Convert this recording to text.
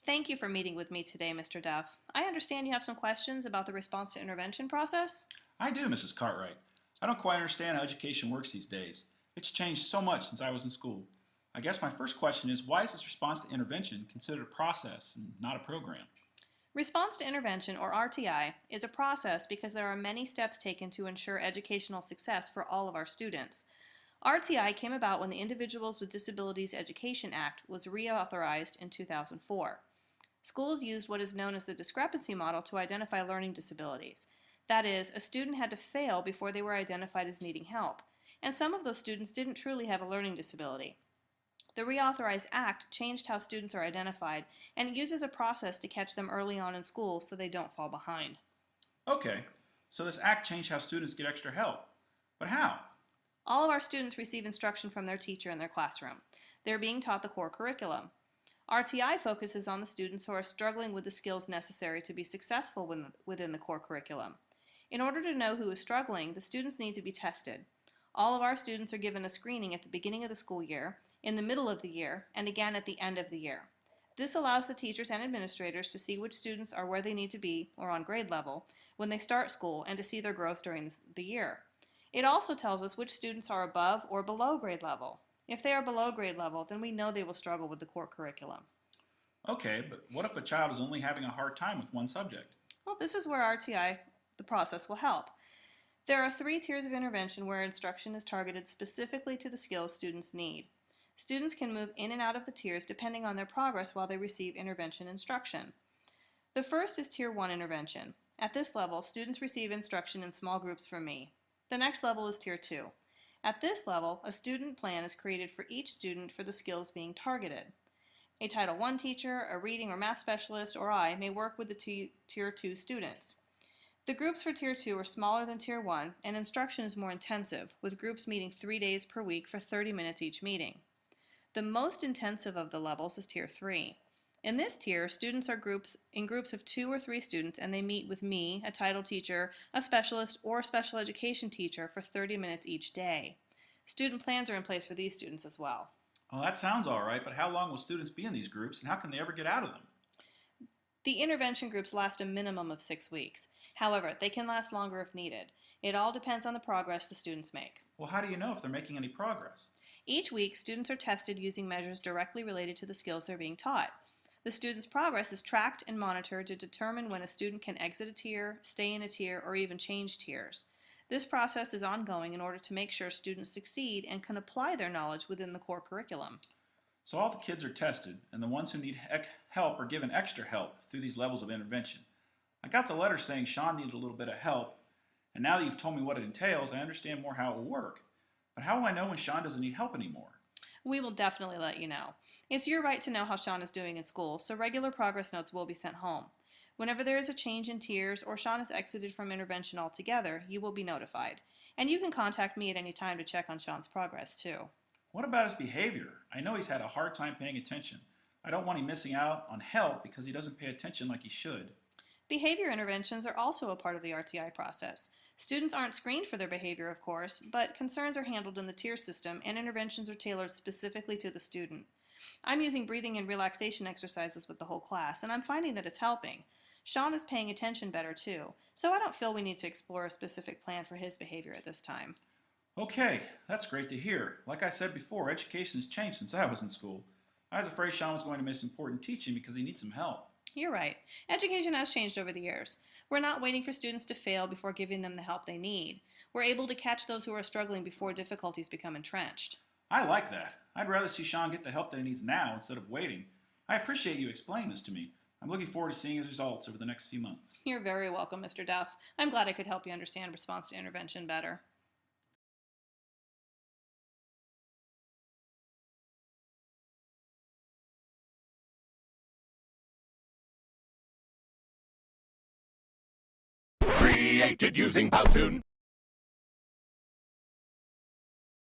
Thank you for meeting with me today, Mr. Duff. I understand you have some questions about the response to intervention process. I do, Mrs. Cartwright. I don't quite understand how education works these days. It's changed so much since I was in school. I guess my first question is, why is this response to intervention considered a process and not a program? Response to intervention, or RTI, is a process because there are many steps taken to ensure educational success for all of our students. RTI came about when the Individuals with Disabilities Education Act was reauthorized in 2004. Schools used what is known as the discrepancy model to identify learning disabilities. That is, a student had to fail before they were identified as needing help, and some of those students didn't truly have a learning disability. The Reauthorized Act changed how students are identified, and it uses a process to catch them early on in school so they don't fall behind. Okay, so this act changed how students get extra help. But how? All of our students receive instruction from their teacher in their classroom. They're being taught the core curriculum. RTI focuses on the students who are struggling with the skills necessary to be successful within the core curriculum. In order to know who is struggling, the students need to be tested. All of our students are given a screening at the beginning of the school year, in the middle of the year, and again at the end of the year. This allows the teachers and administrators to see which students are where they need to be, or on grade level, when they start school, and to see their growth during the year. It also tells us which students are above or below grade level. If they are below grade level, then we know they will struggle with the core curriculum. Okay, but what if a child is only having a hard time with one subject? Well, this is where RTI, the process, will help. There are 3 tiers of intervention where instruction is targeted specifically to the skills students need. Students can move in and out of the tiers depending on their progress while they receive intervention instruction. The first is Tier 1 intervention. At this level, students receive instruction in small groups from me. The next level is Tier 2. At this level, a student plan is created for each student for the skills being targeted. A Title I teacher, a reading or math specialist, or I may work with the Tier 2 students. The groups for Tier 2 are smaller than Tier 1, and instruction is more intensive, with groups meeting 3 days per week for 30 minutes each meeting. The most intensive of the levels is Tier 3. In this tier, students are in groups of 2 or 3 students, and they meet with me, a title teacher, a specialist, or a special education teacher for 30 minutes each day. Student plans are in place for these students as well. Well, that sounds all right, but how long will students be in these groups, and how can they ever get out of them? The intervention groups last a minimum of 6 weeks. However, they can last longer if needed. It all depends on the progress the students make. Well, how do you know if they're making any progress? Each week, students are tested using measures directly related to the skills they're being taught. The student's progress is tracked and monitored to determine when a student can exit a tier, stay in a tier, or even change tiers. This process is ongoing in order to make sure students succeed and can apply their knowledge within the core curriculum. So all the kids are tested, and the ones who need help are given extra help through these levels of intervention. I got the letter saying Sean needed a little bit of help, and now that you've told me what it entails, I understand more how it will work. But how will I know when Sean doesn't need help anymore? We will definitely let you know. It's your right to know how Sean is doing in school, so regular progress notes will be sent home. Whenever there is a change in tiers or Sean has exited from intervention altogether, you will be notified. And you can contact me at any time to check on Sean's progress too. What about his behavior? I know he's had a hard time paying attention. I don't want him missing out on help because he doesn't pay attention like he should. Behavior interventions are also a part of the RTI process. Students aren't screened for their behavior, of course, but concerns are handled in the tier system and interventions are tailored specifically to the student. I'm using breathing and relaxation exercises with the whole class, and I'm finding that it's helping. Sean is paying attention better too, so I don't feel we need to explore a specific plan for his behavior at this time. Okay, that's great to hear. Like I said before, education has changed since I was in school. I was afraid Sean was going to miss important teaching because he needs some help. You're right. Education has changed over the years. We're not waiting for students to fail before giving them the help they need. We're able to catch those who are struggling before difficulties become entrenched. I like that. I'd rather see Sean get the help that he needs now instead of waiting. I appreciate you explaining this to me. I'm looking forward to seeing his results over the next few months. You're very welcome, Mr. Duff. I'm glad I could help you understand response to intervention better. Created using Powtoon.